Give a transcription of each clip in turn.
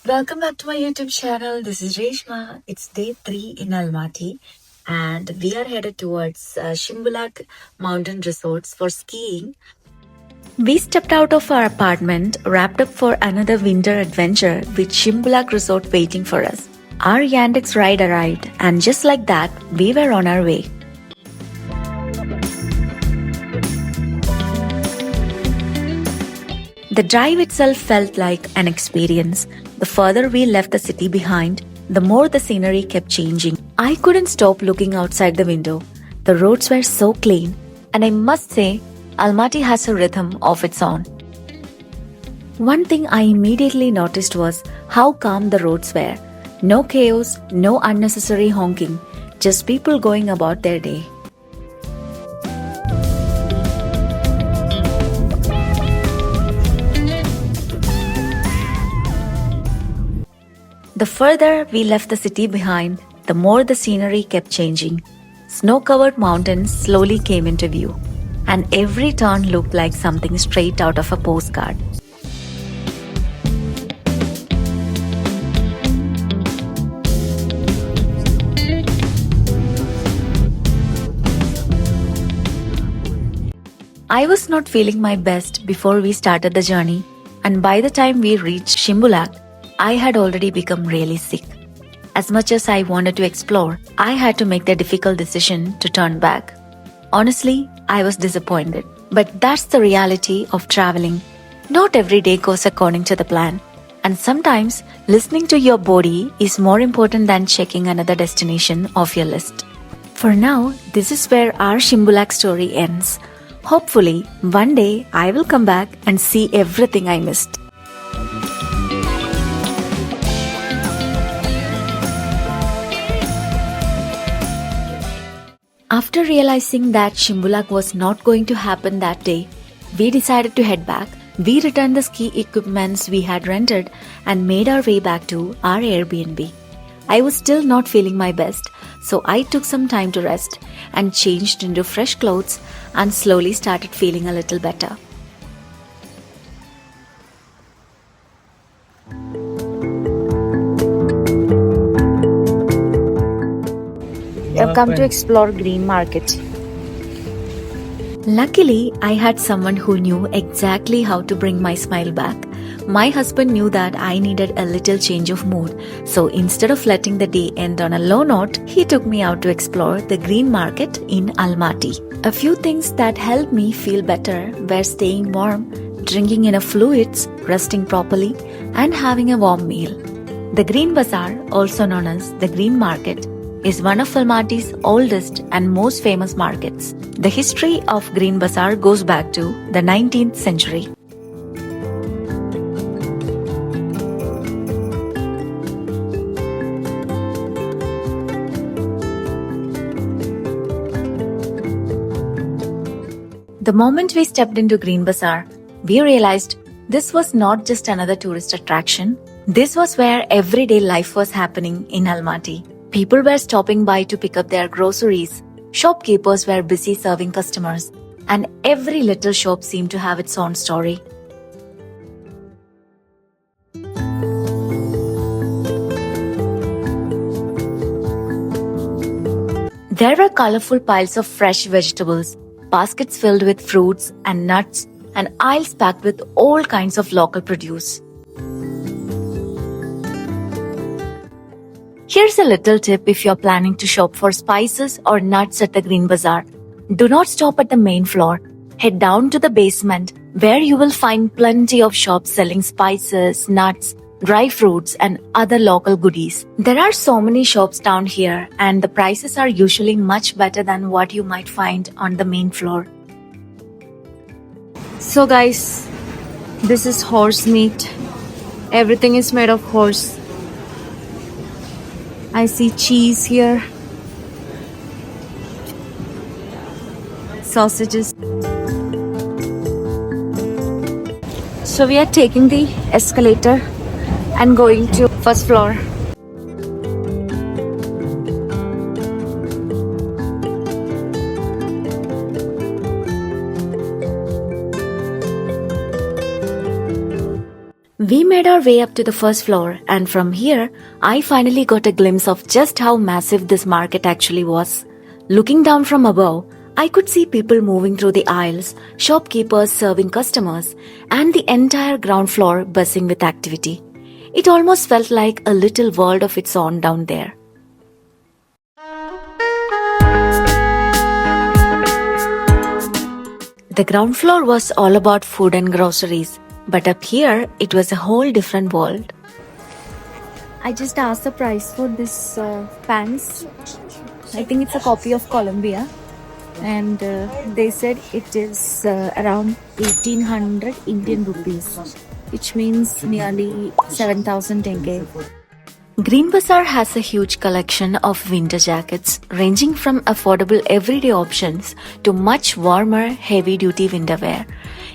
Welcome back to my YouTube channel. This is Reshma. It's day 3 in Almaty and we are headed towards Shymbulak mountain resorts for skiing. We stepped out of our apartment, wrapped up for another winter adventure with Shymbulak resort waiting for us. Our Yandex ride arrived and just like that, we were on our way. The drive itself felt like an experience. The further we left the city behind, the more the scenery kept changing. I couldn't stop looking outside the window. The roads were so clean, and I must say, Almaty has a rhythm of its own. One thing I immediately noticed was how calm the roads were. No chaos, no unnecessary honking, just people going about their day. The further we left the city behind, the more the scenery kept changing. Snow-covered mountains slowly came into view, and every turn looked like something straight out of a postcard. I was not feeling my best before we started the journey, and by the time we reached Shymbulak, I had already become really sick. As much as I wanted to explore, I had to make the difficult decision to turn back. Honestly, I was disappointed. But that's the reality of traveling. Not every day goes according to the plan. And sometimes, listening to your body is more important than checking another destination off your list. For now, this is where our Shymbulak story ends. Hopefully, one day I will come back and see everything I missed. After realizing that Shymbulak was not going to happen that day, we decided to head back. We returned the ski equipments we had rented and made our way back to our Airbnb. I was still not feeling my best, so I took some time to rest and changed into fresh clothes and slowly started feeling a little better. I've come to explore Green Market. Luckily, I had someone who knew exactly how to bring my smile back. My husband knew that I needed a little change of mood, so instead of letting the day end on a low note, he took me out to explore the Green Market in Almaty. A few things that helped me feel better were staying warm, drinking enough fluids, resting properly, and having a warm meal. The Green Bazaar, also known as the Green Market, is one of Almaty's oldest and most famous markets. The history of Green Bazaar goes back to the 19th century. The moment we stepped into Green Bazaar, we realized this was not just another tourist attraction. This was where everyday life was happening in Almaty. People were stopping by to pick up their groceries. Shopkeepers were busy serving customers. And every little shop seemed to have its own story. There were colorful piles of fresh vegetables, baskets filled with fruits and nuts, and aisles packed with all kinds of local produce. Here's a little tip if you're planning to shop for spices or nuts at the Green Bazaar. Do not stop at the main floor. Head down to the basement where you will find plenty of shops selling spices, nuts, dry fruits and other local goodies. There are so many shops down here and the prices are usually much better than what you might find on the main floor. So guys, this is horse meat. Everything is made of horse. I see cheese here, sausages. So we are taking the escalator and going to first floor. We made our way up to the first floor, and from here, I finally got a glimpse of just how massive this market actually was. Looking down from above, I could see people moving through the aisles, shopkeepers serving customers, and the entire ground floor buzzing with activity. It almost felt like a little world of its own down there. The ground floor was all about food and groceries, but up here it was a whole different world. I just asked the price for this pants. I think it's a copy of Columbia, and they said it is around 1800 Indian rupees, which means nearly 7000 tenge. Green Bazaar has a huge collection of winter jackets, ranging from affordable everyday options to much warmer, heavy-duty winter wear.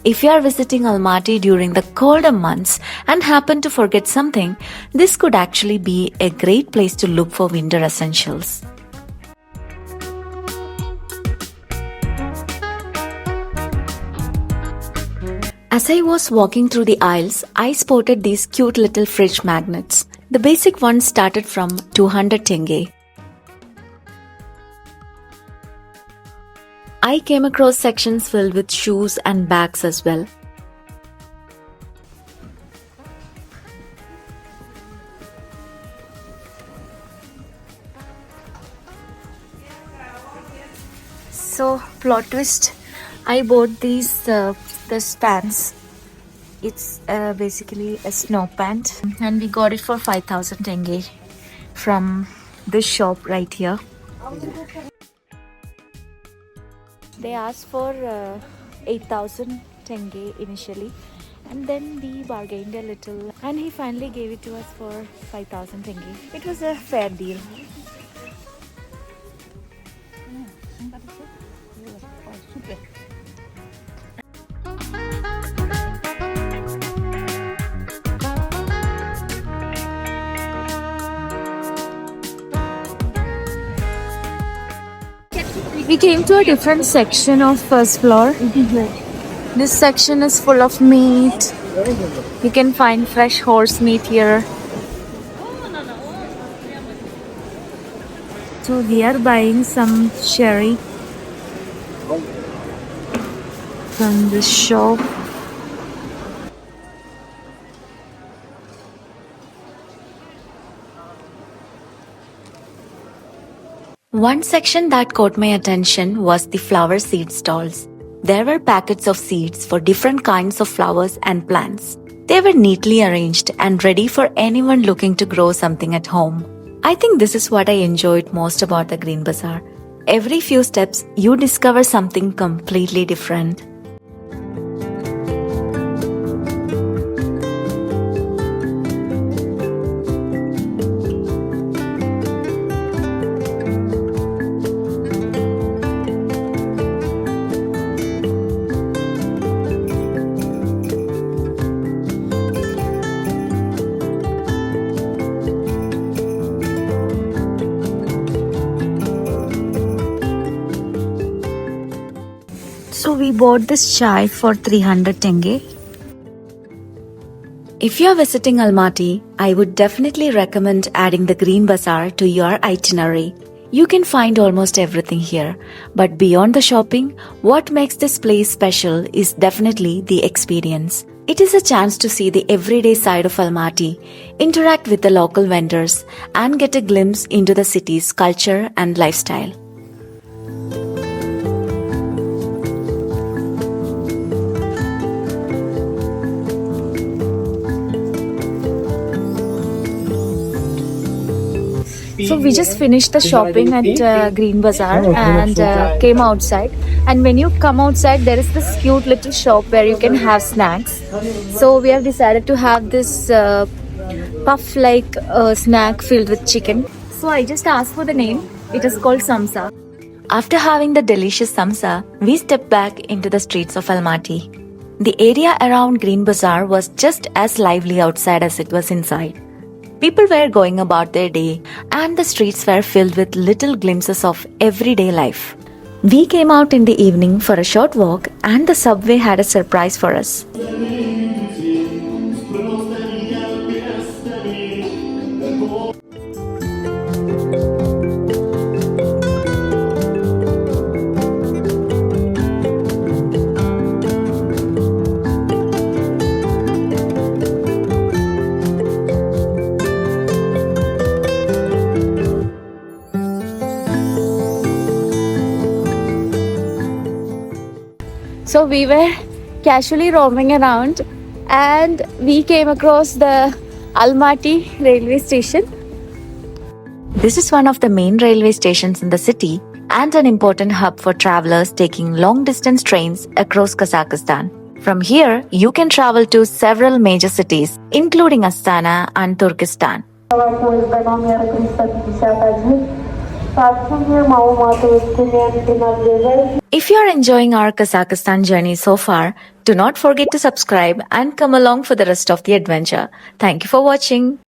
If you are visiting Almaty during the colder months and happen to forget something, this could actually be a great place to look for winter essentials. As I was walking through the aisles, I spotted these cute little fridge magnets. The basic ones started from 200 tenge. I came across sections filled with shoes and bags as well. So, plot twist, I bought these pants. It's basically a snow pant, and we got it for 5000 tenge from this shop right here. They asked for 8000 tenge initially, and then we bargained a little, and he finally gave it to us for 5000 tenge. It was a fair deal. We came to a different section of first floor. This section is full of meat. You can find fresh horse meat here. So we are buying some sherry from this shop. One section that caught my attention was the flower seed stalls. There were packets of seeds for different kinds of flowers and plants. They were neatly arranged and ready for anyone looking to grow something at home. I think this is what I enjoyed most about the Green Bazaar. Every few steps, you discover something completely different. So we bought this chai for 300 tenge. If you are visiting Almaty, I would definitely recommend adding the Green Bazaar to your itinerary. You can find almost everything here, but beyond the shopping, what makes this place special is definitely the experience. It is a chance to see the everyday side of Almaty, interact with the local vendors, and get a glimpse into the city's culture and lifestyle. So we just finished the shopping at Green Bazaar and came outside. And when you come outside, there is this cute little shop where you can have snacks. So we have decided to have this puff-like snack filled with chicken. So I just asked for the name. It is called samsa. After having the delicious samsa, we stepped back into the streets of Almaty. The area around Green Bazaar was just as lively outside as it was inside. People were going about their day, and the streets were filled with little glimpses of everyday life. We came out in the evening for a short walk, and the subway had a surprise for us. So we were casually roaming around and we came across the Almaty railway station. This is one of the main railway stations in the city and an important hub for travelers taking long distance trains across Kazakhstan. From here, you can travel to several major cities, including Astana and Turkestan. If you are enjoying our Kazakhstan journey so far, do not forget to subscribe and come along for the rest of the adventure. Thank you for watching.